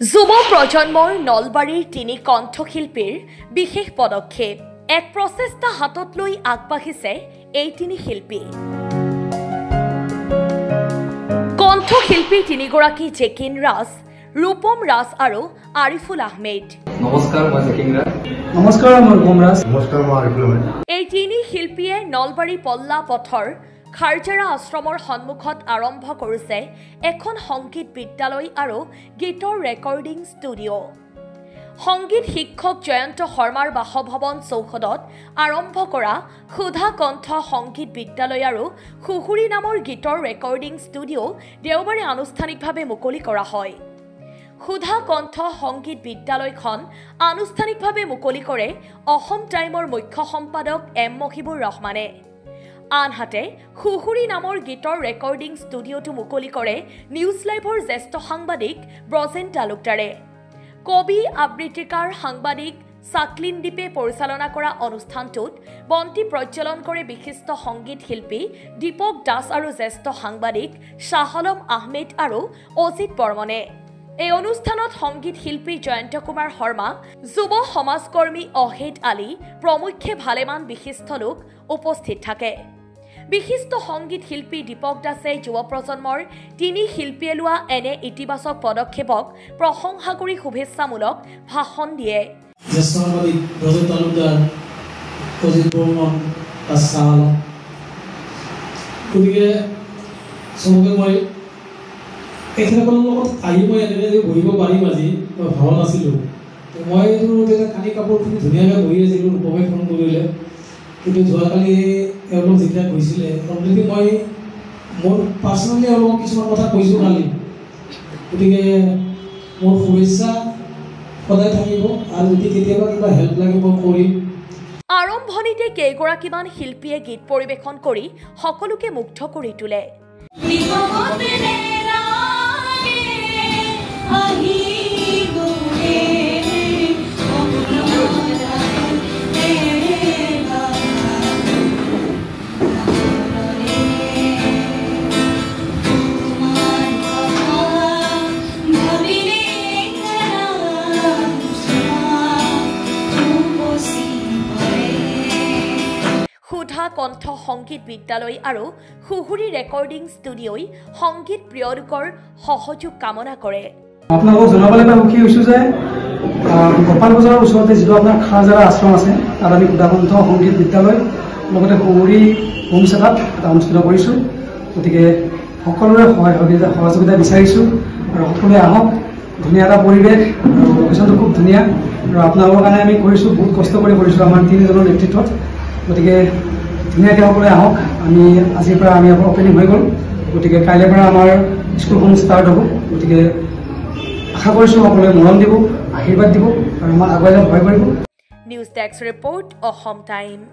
যুৱ প্ৰজন্মৰ নলবাৰীৰ তিনি কণ্ঠশিল্পীৰ বিশেষ পদক্ষেপ এক প্ৰচেষ্টা হাতত লৈ আগবাঢ়িছে এই তিনি শিল্পী কণ্ঠশিল্পী তিনিগৰাকী জেকিন ৰাজ ৰূপম ৰাজ আৰু আৰিফুল আহমেদ নমস্কাৰ মই জেকিন ৰাজ নমস্কাৰ মই ৰূপম ৰাজ নমস্কাৰ মই আৰিফুল আহমেদ এই তিনি শিল্পীয়ে নলবাৰী পল্লা পথৰ খাৰজাৰা আশ্ৰমৰ সন্মুখত আৰম্ভ কৰিছে এখন সংগীত বিদ্যালয় আৰু গীতৰ ৰেকৰ্ডিং ষ্টুডিঅ সংগীত শিক্ষক জয়ন্ত শৰ্মাৰ বাসভৱন চৌহদত আৰম্ভ কৰা সুধা কণ্ঠ সংগীত বিদ্যালয় আৰু খুহুৰি নামৰ গীতৰ ৰেকৰ্ডিং ষ্টুডিঅ দেওবাৰে আনুষ্ঠানিকভাৱে মুকলি কৰা হয় সুধা কণ্ঠ সংগীত বিদ্যালয়খন আনুষ্ঠানিকভাৱে মুকলি কৰে অসম টাইমৰ মুখ্য সম্পাদক এম মহিবুৰ ৰহমানে আনহাতে খুহুৰি নামৰ গীতৰ ৰেকৰ্ডিং ষ্টুডিঅটো মুকলি কৰে নিউজ লাইভৰ জ্যেষ্ঠ সাংবাদিক ব্ৰজেন তালুকদাৰে কবি আবৃত্তিকাৰ সাংবাদিক সাকলিন দীপে পৰিচালনা কৰা অনুষ্ঠানটোত বন্তি প্ৰজ্বলন কৰে বিশিষ্ট সংগীত শিল্পী দীপক দাস আৰু জ্যেষ্ঠ সাংবাদিক শাহলম আহমেদ আৰু অজিত বৰ্মনে এই অনুষ্ঠানত সংগীত শিল্পী জয়ন্ত কুমাৰ শৰ্মা যুৱ সমাজকৰ্মী অহেদ আলী প্ৰমুখ্যে ভালেমান বিশিষ্ট লোক উপস্থিত থাকে বিশিষ্ট সংগীত শিল্পী দীপক দাসে যুৱ প্ৰজন্মৰ তিনি শিল্পীয়ে লোৱা এনে ইতিবাচক পদক্ষেপক প্ৰশংসা কৰি শুভেচ্ছামূলক ভাষণ দিয়ে জ্যেষ্ঠ সাংবাদিক ব্ৰজেন তালুকদাৰ অজিত বৰ্মন শাহলম গতিকে চবকে মই তেখেতসকলৰ লগত আহি মই এনেকৈ বহিব পাৰিম আজি মই ভবা নাছিলোঁ মই এইটো কানি কাপোৰখিনি ধুনীয়াকৈ বহি আছিলোঁ ৰূপমে ফোন কৰিলে কিন্তু যোৱাকালি এওঁলোক যেতিয়া কৈছিলে অলৰেডি মই মোৰ পাৰ্চনেলি এওঁলোকক কিছুমান কথা কৈছোঁ কালি গতিকে মোৰ শুভেচ্ছা সদায় থাকিব আৰু যদি কেতিয়াবা কিবা হেল্প লাগে মই কৰিম আৰম্ভণিতে কেইগৰাকীমান শিল্পীয়ে গীত পৰিৱেশন কৰি সকলোকে মুগ্ধ কৰি তোলে সুধা কণ্ঠ সংগীত বিদ্যালয় আৰু খুহুৰি ৰেকৰ্ডিং ষ্টুডিঅই সংগীত প্ৰিয় লোকৰ সহযোগ কামনা কৰে আপোনালোকক জনাবলৈ পাই সুখী হৈছোঁ যে গোপাল বজাৰৰ ওচৰতে যিটো আপোনাৰ খাৰজাৰা আশ্ৰম আছে তাত আমি সুধা কণ্ঠ সংগীত বিদ্যালয় লগতে খুহুৰি হোম ছেটাপ এটা অনুষ্ঠিত কৰিছোঁ গতিকে সকলোৰে সহযোগিতা বিচাৰিছোঁ আৰু সকলোৱে আহক ধুনীয়া এটা পৰিৱেশ আৰু লোকেশ্যনটো খুব ধুনীয়া আৰু আপোনালোকৰ কাৰণে আমি কৰিছোঁ বহুত কষ্ট কৰি কৰিছোঁ আমাৰ তিনিজনৰ নেতৃত্বত গতিকে ধুনীয়াকৈ সকলোৱে আহক আমি আজিৰ পৰা আমি আকৌ অপেনিং হৈ গ'ল গতিকে কাইলৈৰ পৰা আমাৰ স্কুলখন ষ্টাৰ্ট হ'ব গতিকে আশা কৰিছোঁ সকলোৱে মৰম দিব আশীৰ্বাদ দিব আৰু আমাক আগুৱাই যাব ভয় কৰিব news desk report Assam time